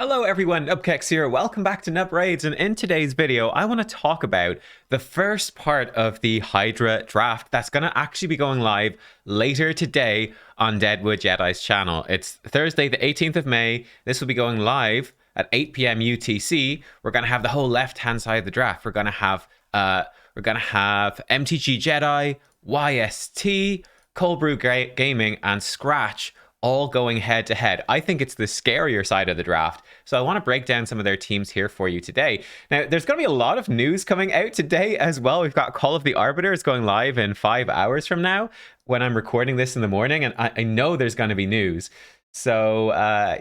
Hello everyone, nubkeks here. Welcome back to Nub Raids, and in today's video, I want to talk about the first part of the Hydra draft that's going to actually be going live later today on Deadwood Jedi's channel. It's Thursday, the 18th of May. This will be going live at 8 p.m. UTC. We're going to have the whole left-hand side of the draft. We're going to have MTG Jedi, YST, Cold Brew Gaming, and Scratch all going head to head. I think it's the scarier side of the draft. So I want to break down some of their teams here for you today. Now, there's going to be a lot of news coming out today as well. We've got Call of the Arbiters going live in 5 hours from now when I'm recording this in the morning. And I know there's going to be news. So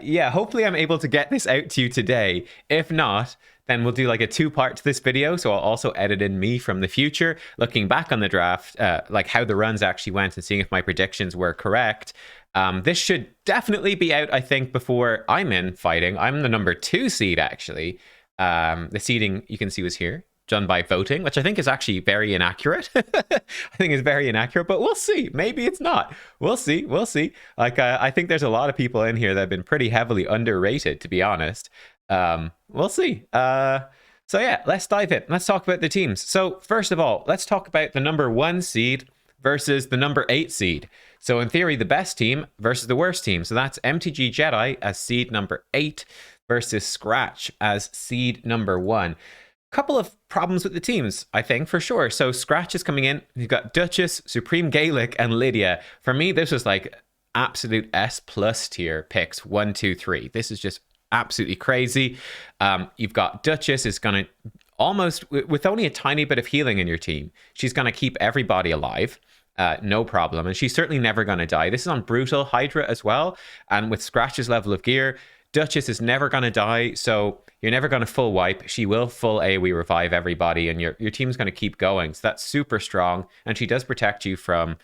yeah, hopefully I'm able to get this out to you today. If not, then we'll do like a two-part to this video. So I'll also edit in me from the future, looking back on the draft, like how the runs actually went and seeing if my predictions were correct. This should definitely be out, I think, before I'm in fighting. I'm the number 2 seed, actually. The seeding, you can see, was here, done by voting, which I think is actually very inaccurate. I think it's very inaccurate, but we'll see. Maybe it's not. We'll see. We'll see. Like, I think there's a lot of people in here that have been pretty heavily underrated, to be honest. We'll see. So yeah, let's dive in. Let's talk about the teams. So first of all, let's talk about the number 1 seed versus the number 8 seed. So in theory, the best team versus the worst team. So that's MTG Jedi as seed number 8 versus Scratch as seed number 1. Couple of problems with the teams, I think, for sure. So Scratch is coming in. You've got Duchess, Supreme Gaelic, and Lydia. For me, this was like absolute S+ tier picks 1, 2, 3. This is just absolutely crazy. You've got Duchess is going to almost, with only a tiny bit of healing in your team, she's going to keep everybody alive. No problem. And she's certainly never going to die. This is on Brutal Hydra as well. And with Scratch's level of gear, Duchess is never going to die. So you're never going to full wipe. She will full AoE revive everybody and your team's going to keep going. So that's super strong. And she does protect you from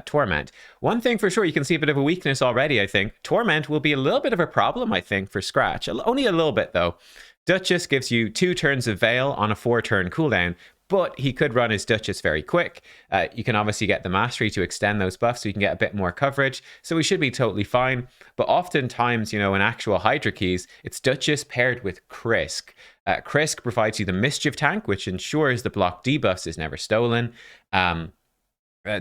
Torment. One thing for sure, you can see a bit of a weakness already, I think. Torment will be a little bit of a problem, I think, for Scratch. Only a little bit, though. Duchess gives you 2 turns of Veil on a 4-turn cooldown, but he could run his Duchess very quick. You can obviously get the Mastery to extend those buffs so you can get a bit more coverage. So we should be totally fine. But oftentimes, you know, in actual Hydra keys, it's Duchess paired with Krisk. Krisk provides you the Mischief tank, which ensures the block debuffs is never stolen.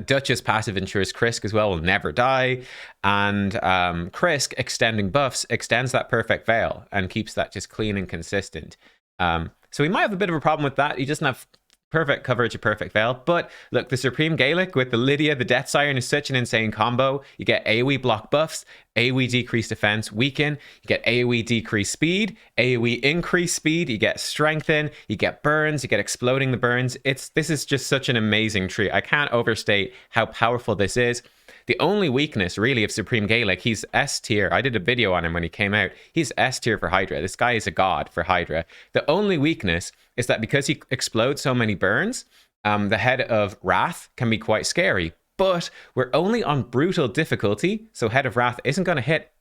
Duchess passive ensures Krisk as well will never die, and Krisk extending buffs extends that perfect veil and keeps that just clean and consistent. So we might have a bit of a problem with that. He doesn't have perfect coverage of perfect veil, but look, the Supreme Gaelic with the Lydia, the Death Siren is such an insane combo. You get AoE block buffs, AoE decrease defense, weaken, you get AoE decrease speed, AoE increase speed, you get strengthen, you get burns, you get exploding the burns. This is just such an amazing tree. I can't overstate how powerful this is. The only weakness, really, of Supreme Gaelic, he's S tier. I did a video on him when he came out. He's S tier for Hydra. This guy is a god for Hydra. The only weakness is that because he explodes so many burns, the head of Wrath can be quite scary. But we're only on Brutal difficulty, so Head of Wrath isn't going to hit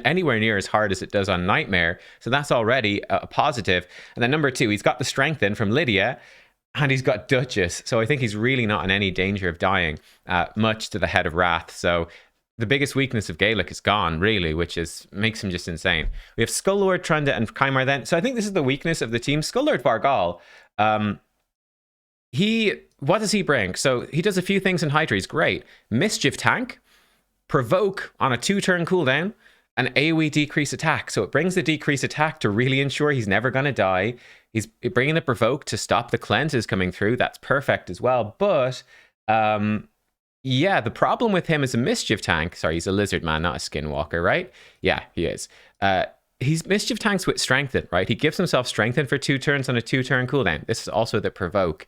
anywhere near as hard as it does on Nightmare. So that's already a positive. And then number 2, he's got the Strengthen from Lydia, and he's got Duchess, so I think he's really not in any danger of dying, much to the Head of Wrath. So the biggest weakness of Gaelic is gone, really, which makes him just insane. We have Skull Trunda, and Kymar then. So I think this is the weakness of the team. Skull Vargal, what does he bring? So he does a few things in Hydra. He's great. Mischief tank, provoke on a 2-turn cooldown, and AoE decrease attack. So it brings the decrease attack to really ensure he's never going to die. He's bringing the provoke to stop the cleanses coming through. That's perfect as well. But yeah, the problem with him is a mischief tank. Sorry, he's a lizard man, not a skinwalker, right? Yeah, he is. He's mischief tanks with strengthen, right? He gives himself strengthen for 2 turns on a 2-turn cooldown. This is also the provoke.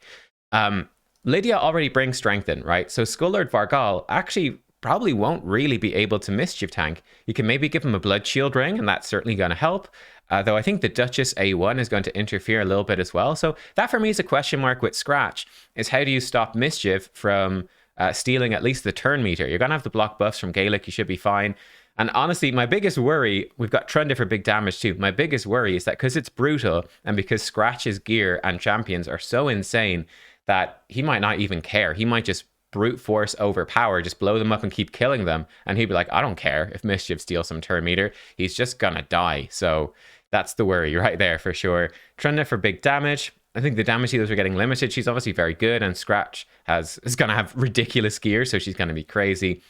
Lydia already brings strengthen, right? So Skullard Vargal actually probably won't really be able to mischief tank. You can maybe give him a blood shield ring, and that's certainly going to help. Though I think the Duchess A1 is going to interfere a little bit as well. So that for me is a question mark with Scratch, is how do you stop mischief from stealing at least the turn meter? You're going to have the block buffs from Gaelic, you should be fine. And honestly, my biggest worry, we've got Trunda for big damage too. My biggest worry is that because it's Brutal and because Scratch's gear and champions are so insane that he might not even care. He might just brute force overpower, just blow them up and keep killing them. And he'd be like, I don't care if Mischief steals some turn meter. He's just gonna die. So That's the worry right there for sure. Trunda for big damage. I think the damage dealers are getting limited. She's obviously very good, and Scratch is going to have ridiculous gear, so she's going to be crazy.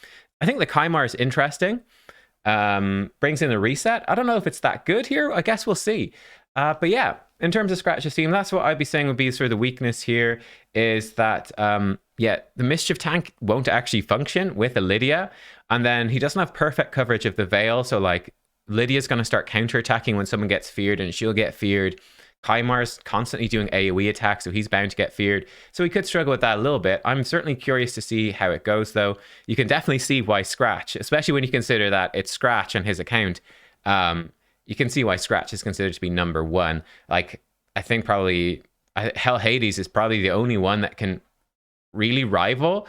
I think the Kaimar is interesting. Brings in a reset. I don't know if it's that good here. I guess we'll see. But yeah, in terms of Scratch's team, that's what I'd be saying would be sort of the weakness here is that, yeah, the Mischief tank won't actually function with a Lydia. And then he doesn't have perfect coverage of the Veil. So like Lydia's going to start counterattacking when someone gets feared, and she'll get feared. Kaimar's constantly doing AoE attacks, so he's bound to get feared. So he could struggle with that a little bit. I'm certainly curious to see how it goes, though. You can definitely see why Scratch, especially when you consider that it's Scratch on his account, you can see why Scratch is considered to be number one. Like, I think probably Hell Hades is probably the only one that can really rival.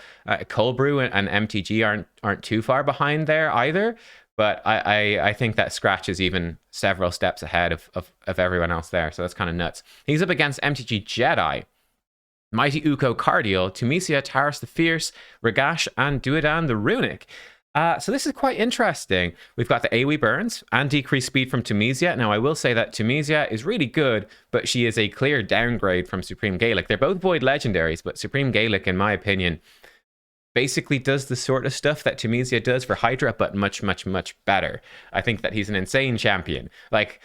Cold Brew and MTG aren't too far behind there either. But I think that Scratch is even several steps ahead of everyone else there. So that's kind of nuts. He's up against MTG Jedi, Mighty Uko Cardiel, Tunisia, Taris the Fierce, Ragash, and Duodan the Runic. So this is quite interesting. We've got the AoE burns and decreased speed from Tunisia. Now, I will say that Tunisia is really good, but she is a clear downgrade from Supreme Gaelic. They're both Void Legendaries, but Supreme Gaelic, in my opinion, basically does the sort of stuff that Tunisia does for Hydra, but much, much, much better. I think that he's an insane champion. Like,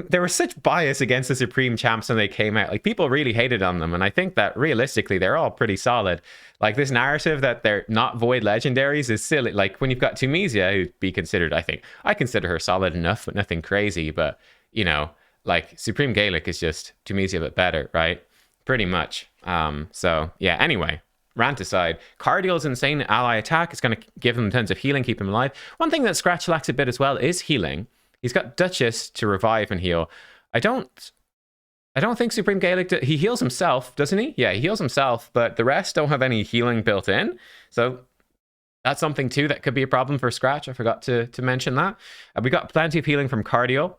there was such bias against the Supreme champs when they came out. Like, people really hated on them, and I think that realistically, they're all pretty solid. Like, this narrative that they're not Void Legendaries is silly. Like, when you've got Tunisia, who'd be considered, I consider her solid enough, but nothing crazy. But, you know, like, Supreme Gaelic is just Tunisia, but better, right? Pretty much. So, yeah, anyway. Rant aside, Cardiel's insane ally attack is going to give him tons of healing, keep him alive. One thing that Scratch lacks a bit as well is healing. He's got Duchess to revive and heal. I don't think Supreme Gaelic, he heals himself, doesn't he? Yeah, he heals himself, but the rest don't have any healing built in. So that's something too that could be a problem for Scratch. I forgot to mention that. We got plenty of healing from Cardiel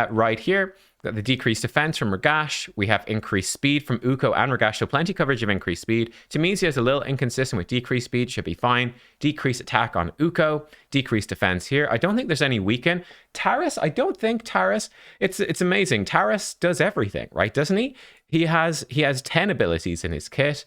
right here. Got the decreased defense from Ragash. We have increased speed from Uko and Ragash, so plenty coverage of increased speed. Tunisia is a little inconsistent with decreased speed, should be fine. Decreased attack on Uko, decreased defense here. I don't think there's any weaken. Taris, I don't think Taris, it's amazing. Taris does everything, right? Doesn't he? He has 10 abilities in his kit.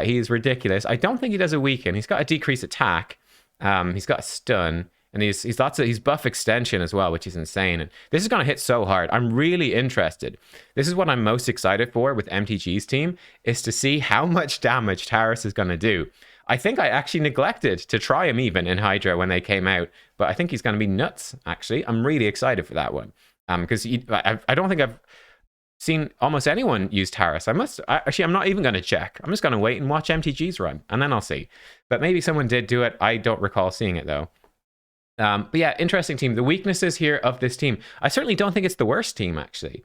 He's ridiculous. I don't think he does a weaken. He's got a decreased attack. He's got a stun. And he's buff extension as well, which is insane. And this is going to hit so hard. I'm really interested. This is what I'm most excited for with MTG's team, is to see how much damage Taris is going to do. I think I actually neglected to try him even in Hydra when they came out, but I think he's going to be nuts, actually. I'm really excited for that one. Because I don't think I've seen almost anyone use Taris. I'm not even going to check. I'm just going to wait and watch MTG's run, and then I'll see. But maybe someone did do it. I don't recall seeing it, though. But yeah, interesting team. The weaknesses here of this team, I certainly don't think it's the worst team, actually.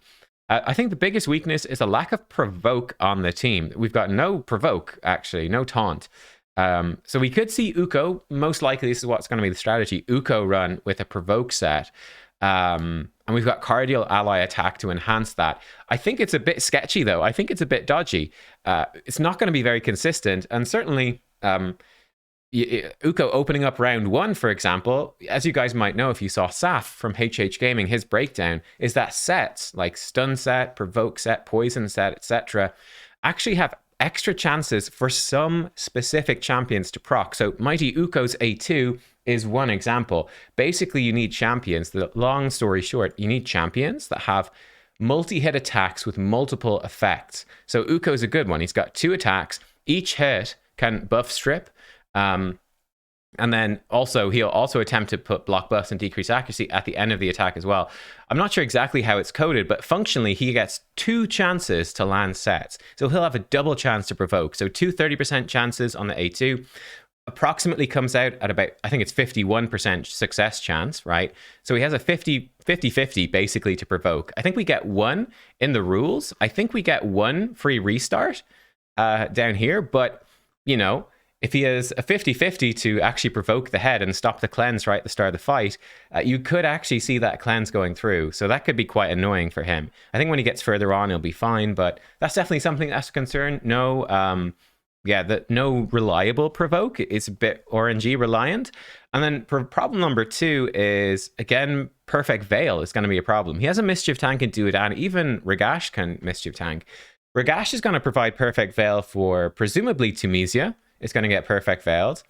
I think the biggest weakness is a lack of provoke on the team. We've got no provoke, actually, no taunt. So we could see Uko. Most likely, this is what's going to be the strategy. Uko run with a provoke set. And we've got Cardiel ally attack to enhance that. I think it's a bit sketchy, though. I think it's a bit dodgy. It's not going to be very consistent. And certainly... Uko opening up round one, for example, as you guys might know if you saw Saf from HH Gaming, his breakdown is that sets like stun set, provoke set, poison set, etc. actually have extra chances for some specific champions to proc. So Mighty Uko's A2 is one example. Basically, you need champions. The long story short, you need champions that have multi-hit attacks with multiple effects. So Uko's a good one. He's got 2 attacks. Each hit can buff strip. And then also he'll also attempt to put block buffs and decrease accuracy at the end of the attack as well. I'm not sure exactly how it's coded, but functionally he gets 2 chances to land sets. So he'll have a double chance to provoke. So 2 30% chances on the A2 approximately comes out at about, I think it's 51% success chance, right? So he has a 50-50 basically to provoke. I think we get 1 in the rules. I think we get 1 free restart down here, but you know, if he has a 50-50 to actually provoke the head and stop the cleanse right at the start of the fight, you could actually see that cleanse going through. So that could be quite annoying for him. I think when he gets further on, he'll be fine, but that's definitely something that's a concern. No, no reliable provoke. It's a bit RNG reliant. And then problem number 2 is, again, Perfect Veil is going to be a problem. He has a Mischief Tank and do it, and even Ragash can Mischief Tank. Ragash is going to provide Perfect Veil for presumably Tunisia. It's going to get Perfect Veiled.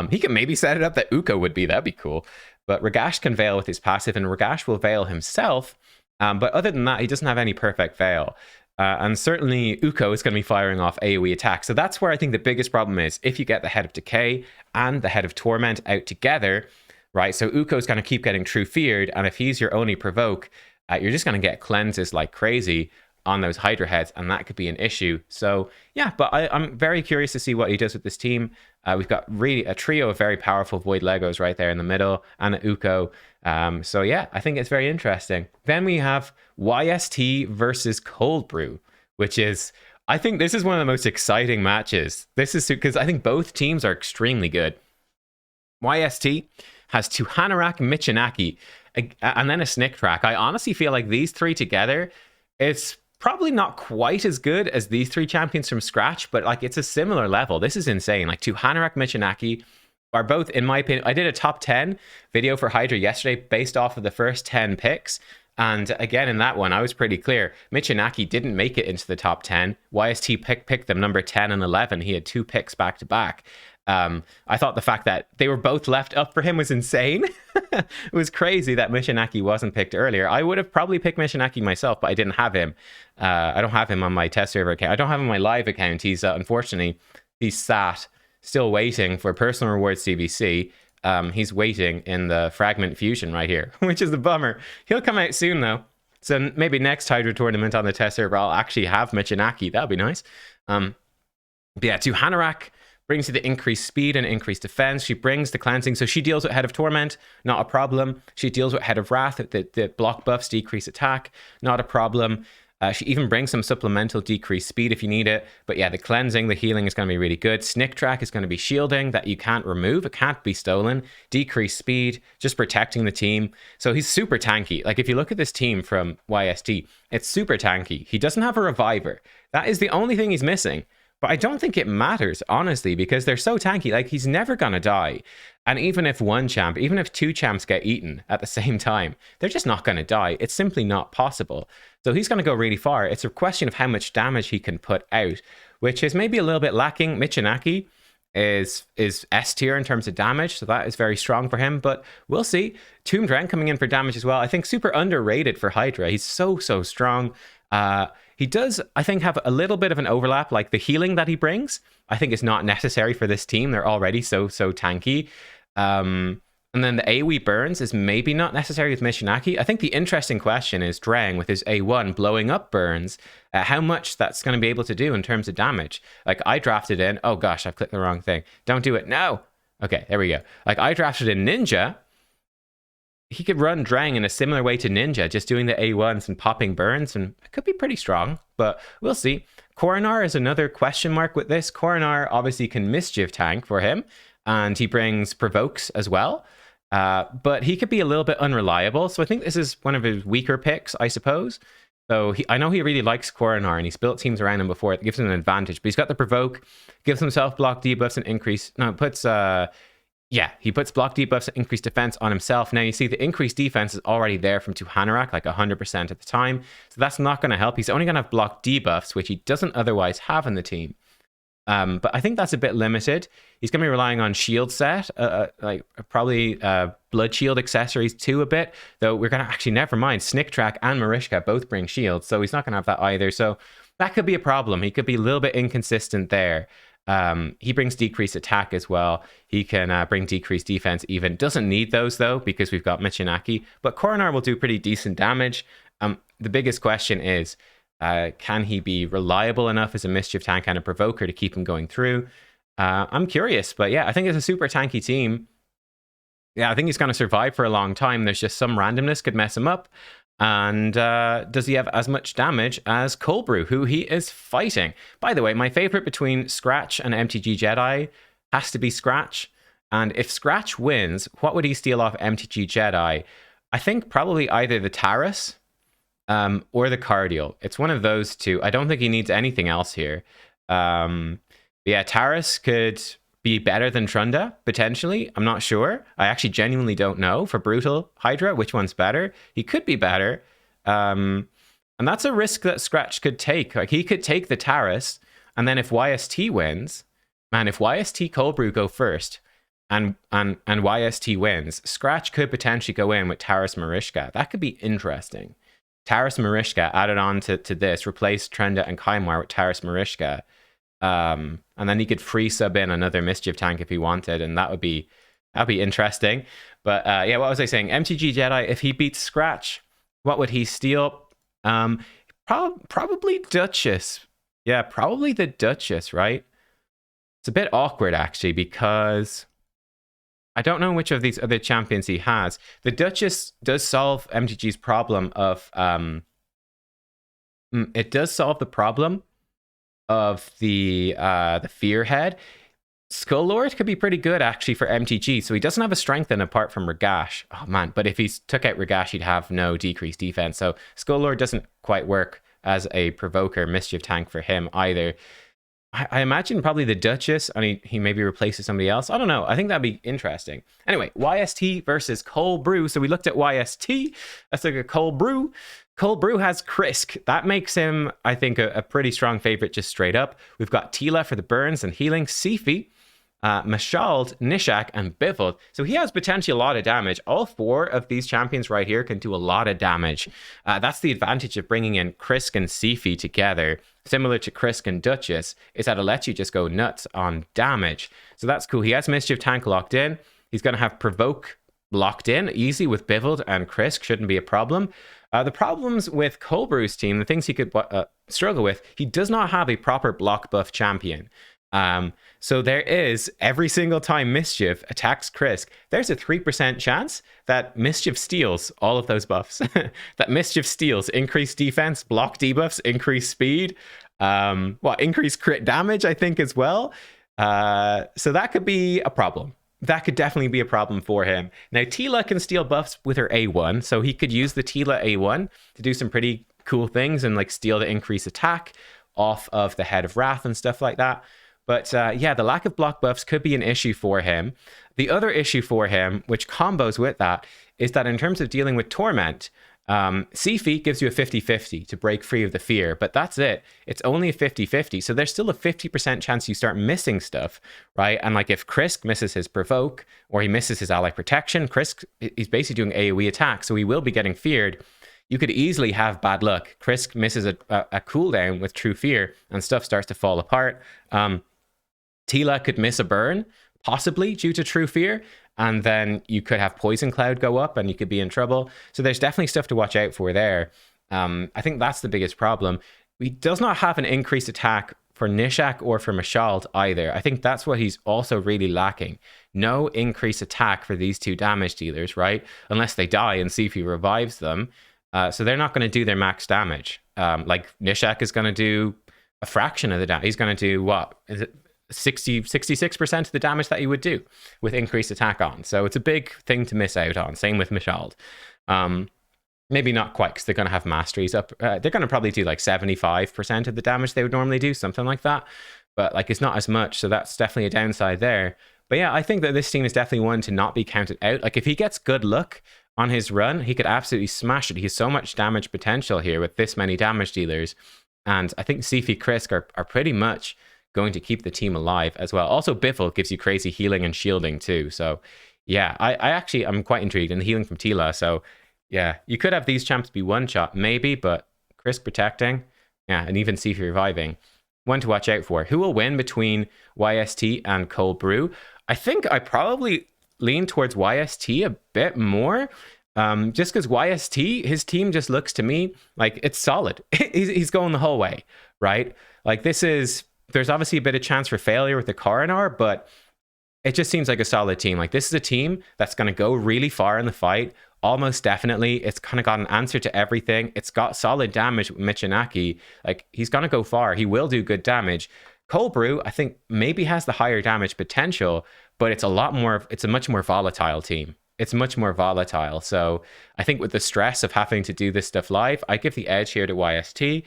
He can maybe set it up that Uko would be. That'd be cool. But Ragash can Veil with his passive, and Ragash will Veil himself. But other than that, he doesn't have any Perfect Veil. And certainly Uko is going to be firing off AoE attacks. So that's where I think the biggest problem is. If you get the Head of Decay and the Head of Torment out together, right? So Uko is going to keep getting True Feared. And if he's your only provoke, you're just going to get cleanses like crazy on those Hydra heads, and that could be an issue. So yeah, but I'm very curious to see what he does with this team. We've got really a trio of very powerful Void Legos right there in the middle, and an Uko. So yeah, I think it's very interesting. Then we have YST versus Cold Brew, which is, I think this is one of the most exciting matches. This is because I think both teams are extremely good. YST has Tuhanarak, Michinaki, and then a Snick Track. I honestly feel like these three together, it's probably not quite as good as these three champions from scratch, but like it's a similar level. This is insane. Like Tuhanarak, Michinaki are both, in my opinion, I did a top 10 video for Hydra yesterday based off of the first 10 picks. And again, in that one, I was pretty clear. Michinaki didn't make it into the top 10. YST picked them number 10 and 11. He had 2 picks back to back. I thought the fact that they were both left up for him was insane. It was crazy that Michinaki wasn't picked earlier. I would have probably picked Michinaki myself, but I didn't have him. I don't have him on my test server account. I don't have him on my live account. He's unfortunately, he's sat still waiting for personal rewards CBC. He's waiting in the Fragment Fusion right here, which is the bummer. He'll come out soon though. So maybe next Hydra tournament on the test server, I'll actually have Michinaki. That'd be nice. But yeah, Tuhanarak brings you the increased speed and increased defense. She brings the cleansing. So she deals with Head of Torment, not a problem. She deals with Head of Wrath. The block buffs decrease attack, not a problem. She even brings some supplemental decreased speed if you need it. But yeah, the cleansing, the healing is going to be really good. Snick Track is going to be shielding that you can't remove. It can't be stolen. Decreased speed, just protecting the team. So he's super tanky. Like if you look at this team from YST, it's super tanky. He doesn't have a reviver. That is the only thing he's missing. But I don't think it matters, honestly, because they're so tanky. Like, he's never going to die. And even if one champ, even if 2 champs get eaten at the same time, they're just not going to die. It's simply not possible. So he's going to go really far. It's a question of how much damage he can put out, which is maybe a little bit lacking. Michinaki is S tier in terms of damage, so that is very strong for him. But we'll see. Tomb Dren coming in for damage as well. I think super underrated for Hydra. He's so strong. He does, I think, have a little bit of an overlap, like the healing that he brings, I think is not necessary for this team. They're already so tanky. And then the AoE burns is maybe not necessary with Michinaki. I think the interesting question is Drang with his A1 blowing up burns, how much that's going to be able to do in terms of damage. Like I drafted in, oh gosh, I've clicked the wrong thing. Don't do it, no. Okay, there we go. Like I drafted in Ninja. He could run Drang in a similar way to Ninja, just doing the A1s and popping burns, and it could be pretty strong, but we'll see. Coronar is another question mark with this. Coronar obviously can Mischief tank for him, and he brings Provokes as well, but he could be a little bit unreliable, so I think this is one of his weaker picks, I suppose. So I know he really likes Coronar, and he's built teams around him before. It gives him an advantage, but he's got the Provoke, gives himself block debuffs and increase... No, it puts... Yeah, he puts block debuffs and increased defense on himself. Now, you see the increased defense is already there from Tuhanarak, like 100% at the time. So that's not going to help. He's only going to have block debuffs, which he doesn't otherwise have in the team. But I think that's a bit limited. He's going to be relying on shield set, like probably blood shield accessories too a bit. Though we're going to actually, never mind, Snick Track and Marishka both bring shields. So he's not going to have that either. So that could be a problem. He could be a little bit inconsistent there. He brings decreased attack as well. He can bring decreased defense even. Doesn't need those though, because we've got Michinaki. But Coronar will do pretty decent damage. The biggest question is, can he be reliable enough as a Mischief tank and a Provoker to keep him going through? I'm curious, but yeah, I think it's a super tanky team. Yeah, I think he's going to survive for a long time. There's just some randomness could mess him up. And does he have as much damage as Cold Brew, who he is fighting? By the way, my favorite between Scratch and MTG Jedi has to be Scratch. And if Scratch wins, what would he steal off MTG Jedi? I think probably either the Taurus or the Cardial. It's one of those two. I don't think he needs anything else here. Yeah, Taurus could be better than Trunda, potentially. I'm not sure. I actually genuinely don't know for Brutal Hydra which one's better. He could be better. And that's a risk that Scratch could take. Like, he could take the Taris, and then if YST wins, man, if YST Cold Brew go first and YST wins, Scratch could potentially go in with Taris Marishka. That could be interesting. Taris Marishka added on to this, replace Trenda and Kaimar with Taris Marishka. And then he could free sub in another Mischief tank if he wanted, and that'd be interesting. But yeah, what was I saying? MTG Jedi, if he beats Scratch, what would he steal? Probably Duchess. Yeah, probably the Duchess, right? It's a bit awkward actually, because I don't know which of these other champions he has. The Duchess does solve MTG's problem of it does solve the problem of the Fear Head. Skull Lord could be pretty good actually for MTG. So he doesn't have a strengthen apart from Ragash. Oh man, but if he took out Ragash, he'd have no decreased defense. So Skull Lord doesn't quite work as a provoker mischief tank for him either. I imagine probably the Duchess, and he maybe replaces somebody else. I don't know. I think that'd be interesting. Anyway, YST versus Cold Brew. So we looked at YST. Let's look at Cold Brew. Cold Brew has Krisk. That makes him, I think, a pretty strong favorite just straight up. We've got Tila for the burns and healing, Sifi, Mashald, Nishak, and Bivald. So he has potentially a lot of damage. All four of these champions right here can do a lot of damage. That's the advantage of bringing in Krisk and Sifi together. Similar to Krisk and Duchess, is that it lets you just go nuts on damage. So that's cool. He has Mischief Tank locked in. He's going to have Provoke locked in. Easy with Bivald and Krisk. Shouldn't be a problem. The problems with Cold Brew's team, the things he could struggle with, he does not have a proper block buff champion. So there is, every single time Mischief attacks Krisk, there's a 3% chance that Mischief steals all of those buffs. That Mischief steals increased defense, block debuffs, increased speed, increased crit damage, I think, as well. So that could be a problem. That could definitely be a problem for him. Now, Tila can steal buffs with her A1, so he could use the Tila A1 to do some pretty cool things and like steal the increased attack off of the Head of Wrath and stuff like that. But yeah, the lack of block buffs could be an issue for him. The other issue for him, which combos with that, is that in terms of dealing with Torment, Sifi gives you a 50-50 to break free of the fear, but that's it. It's only a 50-50, so there's still a 50% chance you start missing stuff, right? And like if Krisk misses his Provoke, or he misses his Ally Protection, Krisk, he's basically doing AoE attack, so he will be getting feared. You could easily have bad luck. Krisk misses a cooldown with True Fear, and stuff starts to fall apart. Tila could miss a burn, possibly due to True Fear, and then you could have Poison Cloud go up and you could be in trouble. So there's definitely stuff to watch out for there. I think that's the biggest problem. He does not have an increased attack for Nishak or for Mashald either. I think that's what he's also really lacking. No increased attack for these two damage dealers, right? Unless they die and see if he revives them. So they're not going to do their max damage. Like Nishak is going to do a fraction of the damage. He's going to do what? Is it 66% of the damage that you would do with increased attack on. So it's a big thing to miss out on. Same with Mashald. Maybe not quite, because they're going to have masteries up. They're going to probably do like 75% of the damage they would normally do, something like that. But like it's not as much, so that's definitely a downside there. But yeah, I think that this team is definitely one to not be counted out. Like if he gets good luck on his run, he could absolutely smash it. He has so much damage potential here with this many damage dealers. And I think Sifi Krisk are pretty much going to keep the team alive as well. Also, Biffle gives you crazy healing and shielding too. So yeah, I actually am quite intrigued in the healing from Tila. So yeah, you could have these champs be one shot maybe, but Krisk protecting, yeah, and even Sifi reviving. One to watch out for. Who will win between YST and Cold Brew? I think I probably lean towards YST a bit more. Just because YST, his team just looks to me like it's solid. he's going the whole way, right? Like there's obviously a bit of chance for failure with the Coronar, but it just seems like a solid team. Like this is a team that's going to go really far in the fight. Almost definitely. It's kind of got an answer to everything. It's got solid damage with Michinaki. Like he's going to go far. He will do good damage. Cold Brew, I think maybe has the higher damage potential, but it's a much more volatile team. It's much more volatile. So I think with the stress of having to do this stuff live, I give the edge here to YST.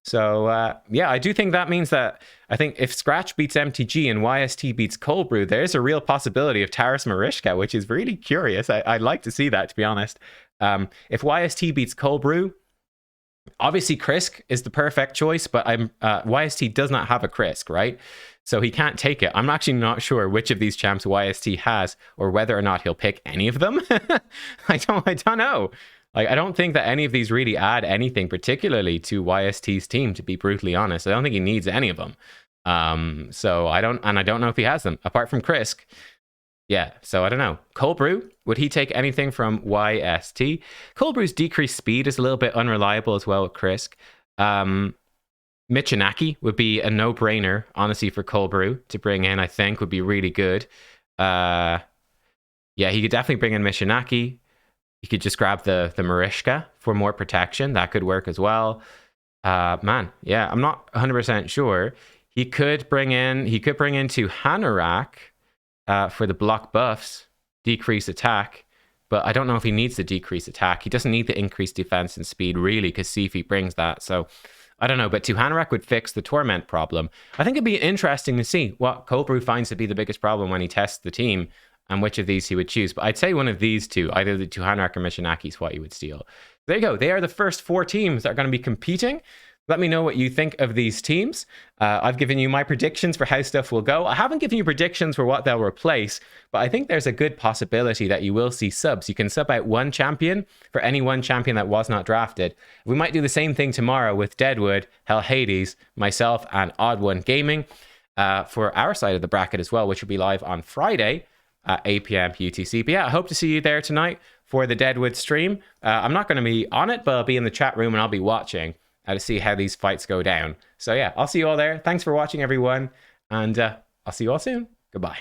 So yeah, I do think that means that I think if Scratch beats MTG and YST beats Cold Brew, there's a real possibility of Taras Marishka, which is really curious. I'd like to see that, to be honest. If YST beats Cold Brew, obviously Krisk is the perfect choice, but YST does not have a Krisk, right? So he can't take it. I'm actually not sure which of these champs YST has, or whether or not he'll pick any of them. I don't know. Like, I don't think that any of these really add anything particularly to YST's team, to be brutally honest. I don't think he needs any of them. So I don't know if he has them apart from Krisk. Yeah, so I don't know. Cold Brew, would he take anything from YST? Cold Brew's decreased speed is a little bit unreliable as well with Krisk. Michinaki would be a no-brainer, honestly, for Cold Brew to bring in, I think, would be really good. Yeah, he could definitely bring in Michinaki. You could just grab the Marishka for more protection. That could work as well. Man, yeah, I'm not 100% sure. He could bring into Hanorak for the block buffs, decrease attack. But I don't know if he needs the decrease attack. He doesn't need the increased defense and speed, really, because Sifi brings that. So I don't know, but Hanorak would fix the Torment problem. I think it'd be interesting to see what Cold Brew finds to be the biggest problem when he tests the team, and which of these he would choose. But I'd say one of these two, either the Hanorak or Michinaki, is what he would steal. There you go. They are the first 4 teams that are going to be competing. Let me know what you think of these teams. I've given you my predictions for how stuff will go. I haven't given you predictions for what they'll replace, but I think there's a good possibility that you will see subs. You can sub out one champion for any one champion that was not drafted. We might do the same thing tomorrow with Deadwood, Hell Hades, myself, and Odd One Gaming for our side of the bracket as well, which will be live on Friday at 8 p.m. UTC. But yeah, I hope to see you there tonight for the Deadwood stream. I'm not going to be on it, but I'll be in the chat room and I'll be watching to see how these fights go down. So yeah, I'll see you all there. Thanks for watching, everyone, and I'll see you all soon. Goodbye.